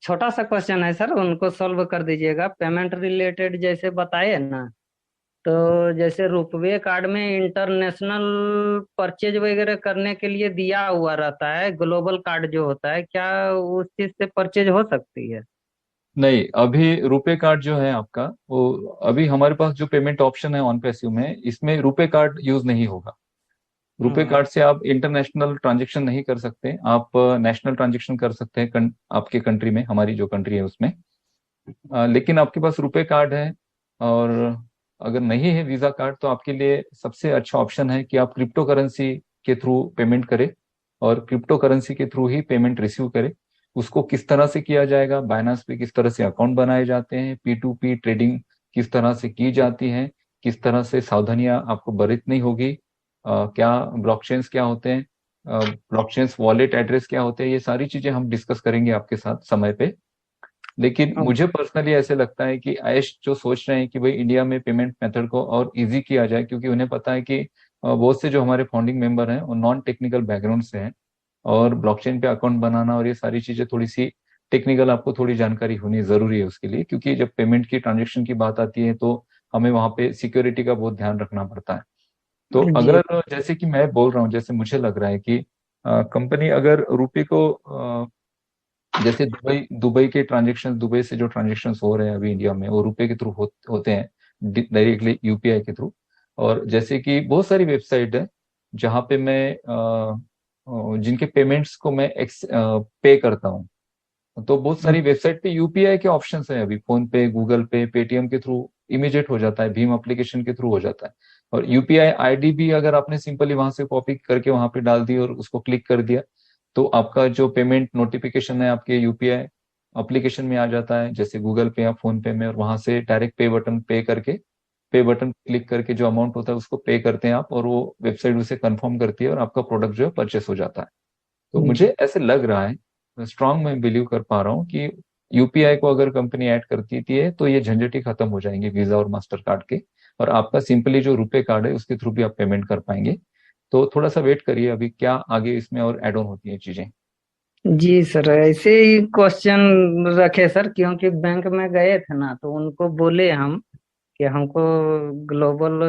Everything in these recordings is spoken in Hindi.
छोटा सा क्वेश्चन है सर, उनको सॉल्व कर दीजिएगा। पेमेंट रिलेटेड जैसे बताए ना, तो जैसे रुपवे कार्ड में इंटरनेशनल परचेज वगैरह करने के लिए दिया हुआ रहता है, ग्लोबल कार्ड जो होता है, क्या उस चीज से परचेज हो सकती है? नहीं, अभी रुपे कार्ड जो है आपका, वो अभी हमारे पास जो पेमेंट ऑप्शन है ऑन पैसिव में, इसमें रुपे कार्ड यूज नहीं होगा। रुपे हम्म। कार्ड से आप इंटरनेशनल ट्रांजैक्शन नहीं कर सकते, आप नेशनल ट्रांजैक्शन कर सकते हैं आपके कंट्री में, हमारी जो कंट्री है उसमें। लेकिन आपके पास रुपे कार्ड है, और अगर नहीं है वीजा कार्ड, तो आपके लिए सबसे अच्छा ऑप्शन है कि आप क्रिप्टो करेंसी के थ्रू पेमेंट करें, और क्रिप्टो करेंसी के थ्रू ही पेमेंट रिसीव करें। उसको किस तरह से किया जाएगा, बाइनांस पे किस तरह से अकाउंट बनाए जाते हैं, P2P ट्रेडिंग किस तरह से की जाती है, किस तरह से सावधानियां आपको बरतनी होगी, क्या ब्लॉकचेन्स क्या होते हैं, ब्लॉकचेन्स वॉलेट एड्रेस क्या होते हैं, ये सारी चीजें हम डिस्कस करेंगे आपके साथ समय पे। लेकिन मुझे पर्सनली ऐसे लगता है कि आयुष जो सोच रहे हैं कि भाई इंडिया में पेमेंट मेथड को और इजी किया जाए, क्योंकि उन्हें पता है कि बहुत से जो हमारे फाउंडिंग मेंबर हैं वो नॉन टेक्निकल बैकग्राउंड से हैं, और ब्लॉकचेन पे अकाउंट बनाना और ये सारी चीजें थोड़ी सी टेक्निकल, आपको थोड़ी जानकारी होनी जरूरी है उसके लिए, क्योंकि जब पेमेंट की ट्रांजेक्शन की बात आती है तो हमें वहां पे सिक्योरिटी का बहुत ध्यान रखना पड़ता है। तो जी। अगर जैसे कि मैं बोल रहा हूँ, जैसे मुझे लग रहा है कि कंपनी अगर रुपए को जैसे दुबई दुबई के ट्रांजेक्शन, दुबई से जो ट्रांजेक्शन हो रहे हैं अभी इंडिया में, वो रुपए के थ्रू होते हैं, डायरेक्टली यूपीआई के थ्रू। और जैसे कि बहुत सारी वेबसाइट है जहाँ पे मैं जिनके पेमेंट्स को मैं पे करता हूँ, तो बहुत सारी वेबसाइट पे यूपीआई के ऑप्शंस है, अभी फोन पे, गूगल पे, पेटीएम के थ्रू इमीडिएट हो जाता है, भीम एप्लीकेशन के थ्रू हो जाता है। और यूपीआई आईडी भी अगर आपने सिंपली वहां से कॉपी करके वहां पे डाल दी और उसको क्लिक कर दिया, तो आपका जो पेमेंट नोटिफिकेशन है आपके यूपीआई एप्लीकेशन में आ जाता है, जैसे गूगल पे या फोन पे में, और वहां से डायरेक्ट पे बटन क्लिक करके जो अमाउंट होता है उसको पे करते हैं आप, और वो वेबसाइट उसे कंफर्म करती है और आपका प्रोडक्ट जो है परचेस हो जाता है। तो मुझे जी। ऐसे लग रहा है, स्ट्रांग मैं बिलीव कर पा रहा हूँ कि यूपीआई को अगर कंपनी ऐड करती थी है तो ये झंझट ही खत्म हो जाएंगे वीजा और मास्टर कार्ड के, और आपका सिंपली जो रुपए कार्ड है उसके थ्रू भी आप पेमेंट कर पाएंगे। तो थोड़ा सा वेट करिए, अभी क्या आगे इसमें और एड ऑन होती है चीजें। जी सर, ऐसे ही क्वेश्चन रखे सर, क्योंकि बैंक में गए थे ना, तो उनको बोले हम कि हमको ग्लोबल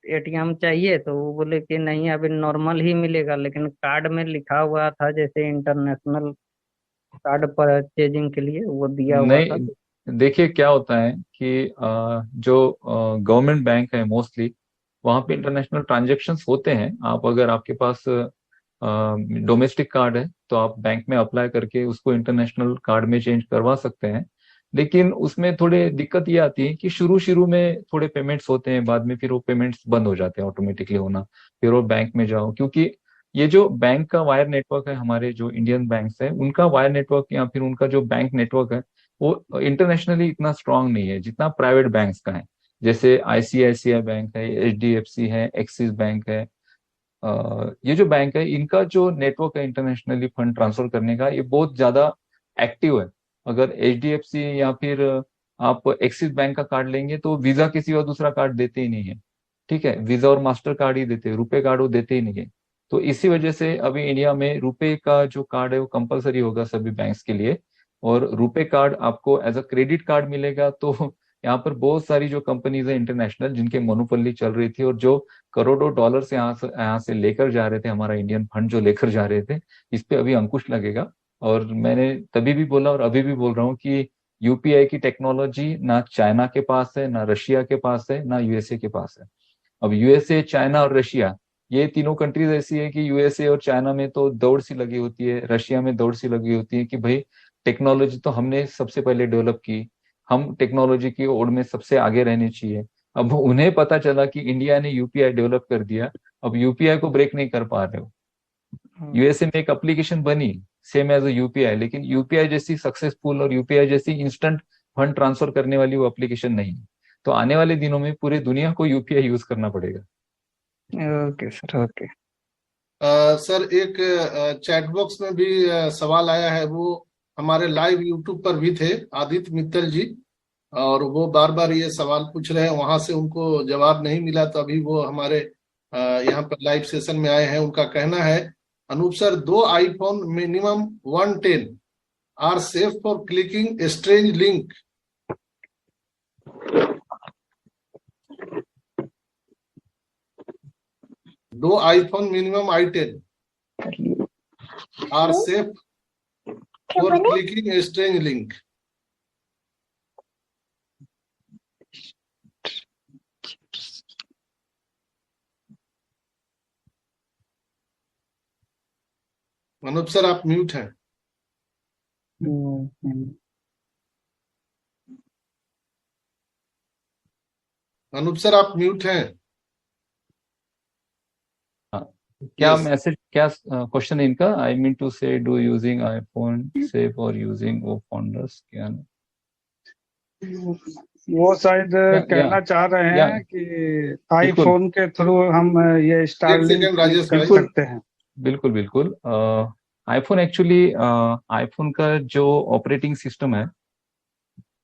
एटीएम चाहिए, तो वो बोले कि नहीं, अभी नॉर्मल ही मिलेगा, लेकिन कार्ड में लिखा हुआ था जैसे इंटरनेशनल कार्ड परचेजिंग के लिए वो दिया हुआ था। नहीं, देखिए क्या होता है कि जो गवर्नमेंट बैंक है मोस्टली, वहाँ पे इंटरनेशनल ट्रांजैक्शंस होते हैं। आप अगर आपके पास डोमेस्टिक कार्ड है तो आप बैंक में अप्लाई करके उसको इंटरनेशनल कार्ड में चेंज करवा सकते हैं। लेकिन उसमें थोड़े दिक्कत ये आती है कि शुरू शुरू में थोड़े पेमेंट्स होते हैं, बाद में फिर वो पेमेंट्स बंद हो जाते हैं ऑटोमेटिकली होना। फिर वो बैंक में जाओ, क्योंकि ये जो बैंक का वायर नेटवर्क है, हमारे जो इंडियन बैंक्स है उनका वायर नेटवर्क या फिर उनका जो बैंक नेटवर्क है, वो इंटरनेशनली इतना स्ट्रांग नहीं है जितना प्राइवेट बैंक्स का है। जैसे आईसीआईसीआई बैंक है, एचडीएफसी है, एक्सिस बैंक है, ये जो बैंक है इनका जो नेटवर्क है इंटरनेशनली फंड ट्रांसफर करने का, ये बहुत ज्यादा एक्टिव है। अगर एचडीएफसी या फिर आप एक्सिस बैंक का कार्ड लेंगे तो वीजा किसी और दूसरा कार्ड देते ही नहीं है। ठीक है, वीजा और मास्टर कार्ड ही देते हैं, रुपए कार्ड वो देते ही नहीं है। तो इसी वजह से अभी इंडिया में रुपए का जो कार्ड है वो कंपलसरी होगा सभी बैंक्स के लिए। और रुपए कार्ड आपको एज अ क्रेडिट कार्ड मिलेगा, तो यहाँ पर बहुत सारी जो कंपनीज है इंटरनेशनल जिनके मोनोपोली चल रही थी, और जो करोड़ों डॉलर से यहाँ से लेकर जा रहे थे, हमारा इंडियन फंड जो लेकर जा रहे थे, इस पे अभी अंकुश लगेगा। और मैंने तभी भी बोला और अभी भी बोल रहा हूँ कि यूपीआई की टेक्नोलॉजी ना चाइना के पास है, ना रशिया के पास है, ना यूएसए के पास है। अब यूएसए, चाइना और रशिया, ये तीनों कंट्रीज ऐसी है कि यूएसए और चाइना में तो दौड़ सी लगी होती है, रशिया में दौड़ सी लगी होती है कि भाई टेक्नोलॉजी तो हमने सबसे पहले डेवलप की, हम टेक्नोलॉजी की ओर में सबसे आगे रहने चाहिए। अब उन्हें पता चला कि इंडिया ने यूपीआई डेवलप कर दिया, अब यूपीआई को ब्रेक नहीं कर पा रहे हो। हम्म। यूएसए में एक एप्लीकेशन बनी सेम एज यूपीआई, लेकिन यूपीआई जैसी सक्सेसफुल और यूपीआई जैसी इंस्टेंट फंड ट्रांसफर करने वाली वो एप्लीकेशन नहीं है। तो आने वाले दिनों में पूरे दुनिया को यूपीआई यूज करना पड़ेगा। Okay sir, okay. सर, एक चैट बॉक्स में भी सवाल आया है। वो हमारे लाइव यूट्यूब पर भी थे, आदित्य मित्तल जी, और वो बार बार ये सवाल पूछ रहे हैं, वहां से उनको जवाब नहीं मिला, तो अभी वो हमारे यहाँ पर लाइव सेशन में आए हैं। उनका कहना है, Anup sir, do iPhone minimum 110 are safe for clicking strange link. Do iPhone minimum i10 are safe for clicking strange link. Manoj sir आप म्यूट हैं। अनूप सर आप म्यूट हैं। क्या Yes. मैसेज, क्या क्वेश्चन है इनका? आई मीन टू से डू यूजिंग आईफोन सेफ और यूजिंग वो फाउंडर्स, क्या वो शायद कहना चाह रहे या हैं कि आईफोन के थ्रू हम ये स्टारलिंक सेकंड राजेश कर भाई। सकते हैं। बिल्कुल बिल्कुल। आईफोन एक्चुअली, आईफोन का जो ऑपरेटिंग सिस्टम है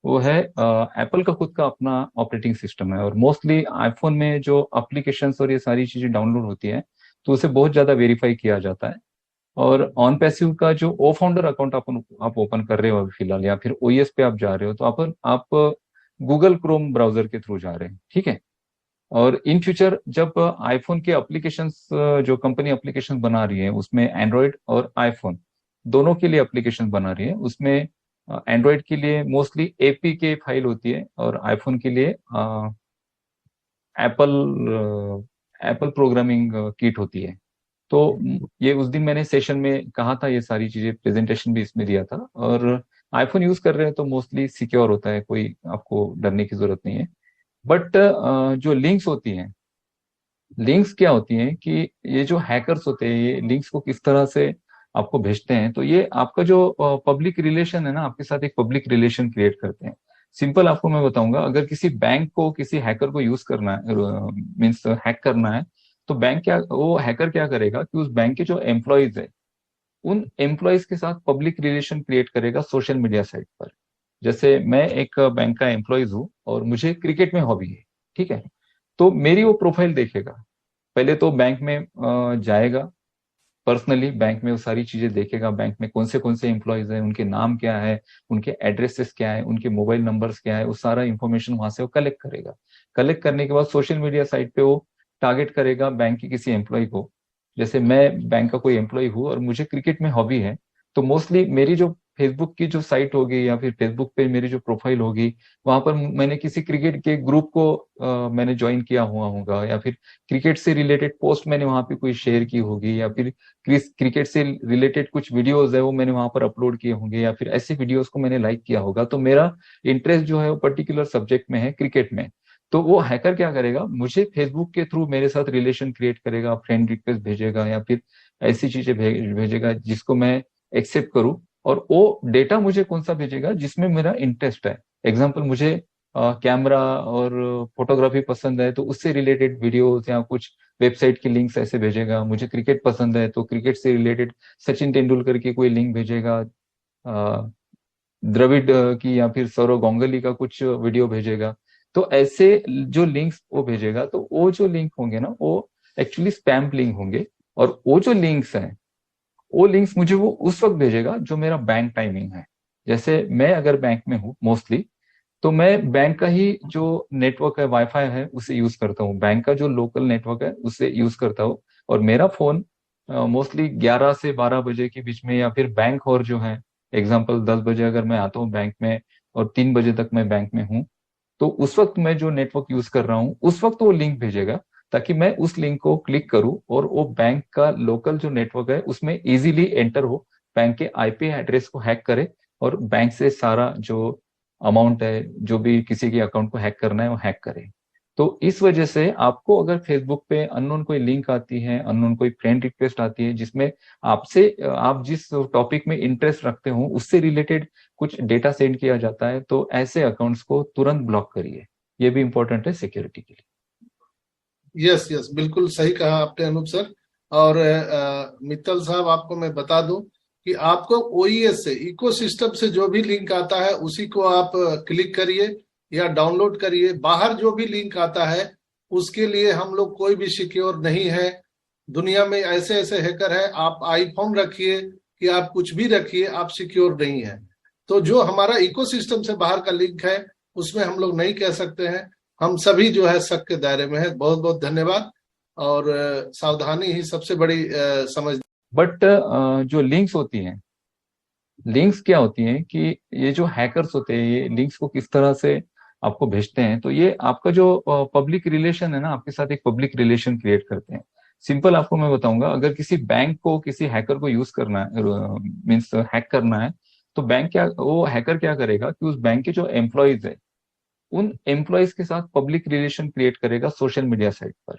वो है एप्पल का खुद का अपना ऑपरेटिंग सिस्टम है, और मोस्टली आईफोन में जो एप्लीकेशंस और ये सारी चीजें डाउनलोड होती है तो उसे बहुत ज्यादा वेरीफाई किया जाता है। और ऑन पैसिव का जो ओ फाउंडर अकाउंट आप ओपन कर रहे हो अभी फिलहाल, या फिर ओएस पे आप जा रहे हो, तो आप गूगल क्रोम ब्राउजर के थ्रू जा रहे हैं, ठीक है। और इन फ्यूचर जब आईफोन के एप्लीकेशंस, जो कंपनी एप्लीकेशन बना रही है उसमें एंड्रॉयड और आईफोन दोनों के लिए एप्लीकेशन बना रही है, उसमें एंड्रॉयड के लिए मोस्टली एपीके फाइल होती है और आईफोन के लिए एप्पल एप्पल प्रोग्रामिंग किट होती है। तो ये उस दिन मैंने सेशन में कहा था, ये सारी चीजें प्रेजेंटेशन भी इसमें दिया था। और आईफोन यूज कर रहे हैं तो मोस्टली सिक्योर होता है, कोई आपको डरने की जरूरत नहीं है। बट जो लिंक्स होती हैं, लिंक्स क्या होती हैं कि ये जो हैकर्स होते हैं ये लिंक्स को किस तरह से आपको भेजते हैं, तो ये आपका जो पब्लिक रिलेशन है ना, आपके साथ एक पब्लिक रिलेशन क्रिएट करते हैं। सिंपल आपको मैं बताऊंगा, अगर किसी बैंक को किसी हैकर को यूज करना है, मीन्स हैक करना है, तो वो हैकर क्या करेगा कि उस बैंक के जो एम्प्लॉयज है उन एम्प्लॉयज के साथ पब्लिक रिलेशन क्रिएट करेगा सोशल मीडिया साइट पर। जैसे मैं एक बैंक का एम्प्लॉयज हूँ और मुझे क्रिकेट में हॉबी है, ठीक है, तो मेरी वो प्रोफाइल देखेगा। पहले तो बैंक में जाएगा, पर्सनली बैंक में वो सारी चीजें देखेगा, बैंक में कौन से एम्प्लॉयज हैं, उनके नाम क्या है, उनके एड्रेसेस क्या है, उनके मोबाइल नंबर्स क्या है, वो सारा इंफॉर्मेशन वहां से वो कलेक्ट करेगा। कलेक्ट करने के बाद सोशल मीडिया साइट पे वो टारगेट करेगा बैंक के किसी एम्प्लॉय को। जैसे मैं बैंक का कोई एम्प्लॉय हूँ और मुझे क्रिकेट में हॉबी है, तो मोस्टली मेरी जो फेसबुक की जो साइट होगी या फिर फेसबुक पे मेरी जो प्रोफाइल होगी, वहां पर मैंने किसी क्रिकेट के ग्रुप को मैंने ज्वाइन किया हुआ होगा, या फिर क्रिकेट से रिलेटेड पोस्ट मैंने वहां पे कोई शेयर की होगी, या फिर क्रिकेट से रिलेटेड कुछ वीडियोस है वो मैंने वहां पर अपलोड किए होंगे, या फिर ऐसे वीडियोस को मैंने लाइक किया होगा। तो मेरा इंटरेस्ट जो है वो पर्टिकुलर सब्जेक्ट में है, क्रिकेट में। तो वो हैकर क्या करेगा, मुझे फेसबुक के थ्रू मेरे साथ रिलेशन क्रिएट करेगा, फ्रेंड रिक्वेस्ट भेजेगा, या फिर ऐसी चीजें भेजेगा जिसको मैं एक्सेप्ट करूं। और वो डेटा मुझे कौन सा भेजेगा, जिसमें मेरा इंटरेस्ट है। एग्जाम्पल, मुझे कैमरा और फोटोग्राफी पसंद है तो उससे रिलेटेड वीडियोस या कुछ वेबसाइट की लिंक्स ऐसे भेजेगा। मुझे क्रिकेट पसंद है तो क्रिकेट से रिलेटेड सचिन तेंदुलकर की कोई लिंक भेजेगा, द्रविड की या फिर सौरव गांगुली का कुछ वीडियो भेजेगा। तो ऐसे जो लिंक्स वो भेजेगा, तो वो जो लिंक होंगे ना वो एक्चुअली स्पैम लिंक होंगे। और वो जो लिंक्स हैं वो लिंक्स मुझे वो उस वक्त भेजेगा जो मेरा बैंक टाइमिंग है। जैसे मैं अगर बैंक में हूँ मोस्टली, तो मैं बैंक का ही जो नेटवर्क है, वाईफाई है, उसे यूज करता हूँ। बैंक का जो लोकल नेटवर्क है उसे यूज करता हूँ। और मेरा फोन मोस्टली 11 से 12 बजे के बीच में, या फिर बैंक और जो है, एग्जाम्पल 10 बजे अगर मैं आता हूँ बैंक में और 3 बजे तक मैं बैंक में हूँ, तो उस वक्त मैं जो नेटवर्क यूज कर रहा हूँ उस वक्त वो लिंक भेजेगा, ताकि मैं उस लिंक को क्लिक करूं और वो बैंक का लोकल जो नेटवर्क है उसमें इजीली एंटर हो, बैंक के आईपी एड्रेस को हैक करे और बैंक से सारा जो अमाउंट है, जो भी किसी के अकाउंट को हैक करना है वो हैक करे। तो इस वजह से आपको अगर फेसबुक पे अननोन कोई लिंक आती है, अननोन कोई फ्रेंड रिक्वेस्ट आती है जिसमें आपसे, आप जिस टॉपिक में इंटरेस्ट रखते हो उससे रिलेटेड कुछ डेटा सेंड किया जाता है, तो ऐसे अकाउंट्स को तुरंत ब्लॉक करिए। ये भी इंपॉर्टेंट है सिक्योरिटी के लिए। यस यस, बिल्कुल सही कहा आपने अनूप सर। और मित्तल साहब आपको मैं बता दूं कि आपको ओईएस से, इकोसिस्टम से जो भी लिंक आता है उसी को आप क्लिक करिए या डाउनलोड करिए। बाहर जो भी लिंक आता है उसके लिए हम लोग कोई भी सिक्योर नहीं है। दुनिया में ऐसे ऐसे हैकर है, आप आईफोन रखिए, कि आप कुछ भी रखिए, आप सिक्योर नहीं है। तो जो हमारा इकोसिस्टम से बाहर का लिंक है उसमें हम लोग नहीं कह सकते हैं, हम सभी जो है शक के दायरे में है। बहुत बहुत धन्यवाद। और सावधानी ही सबसे बड़ी समझ। बट जो लिंक्स होती हैं, लिंक्स क्या होती हैं कि ये जो हैकर्स होते हैं ये लिंक्स को किस तरह से आपको भेजते हैं, तो ये आपका जो पब्लिक रिलेशन है ना, आपके साथ एक पब्लिक रिलेशन क्रिएट करते हैं। सिंपल आपको मैं बताऊंगा, अगर किसी बैंक को किसी हैकर को यूज करना है, मीन्स हैक करना है, तो बैंक क्या, वो हैकर क्या करेगा कि उस बैंक के जो एम्प्लॉयज है उन एम्प्लॉयज के साथ पब्लिक रिलेशन क्रिएट करेगा सोशल मीडिया साइट पर।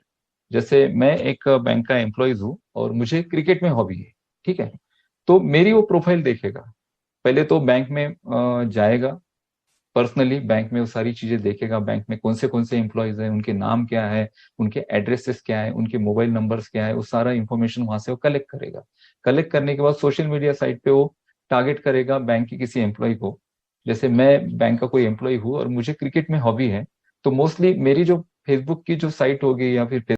जैसे मैं एक बैंक का एम्प्लॉयज हूँ और मुझे क्रिकेट में हॉबी है, ठीक है, तो मेरी वो प्रोफाइल देखेगा। पहले तो बैंक में जाएगा, पर्सनली बैंक में वो सारी चीजें देखेगा, बैंक में कौन से एम्प्लॉयज हैं, उनके नाम क्या है, उनके एड्रेसेस क्या है, उनके मोबाइल नंबर्स क्या है, वो सारा इंफॉर्मेशन वहां से वो कलेक्ट करेगा। कलेक्ट करने के बाद सोशल मीडिया साइट पे वो टारगेट करेगा बैंक के किसी एम्प्लॉय को। जैसे मैं बैंक का कोई एम्प्लॉय हूँ और मुझे क्रिकेट में हॉबी है, तो मोस्टली मेरी जो फेसबुक की जो साइट होगी या फिर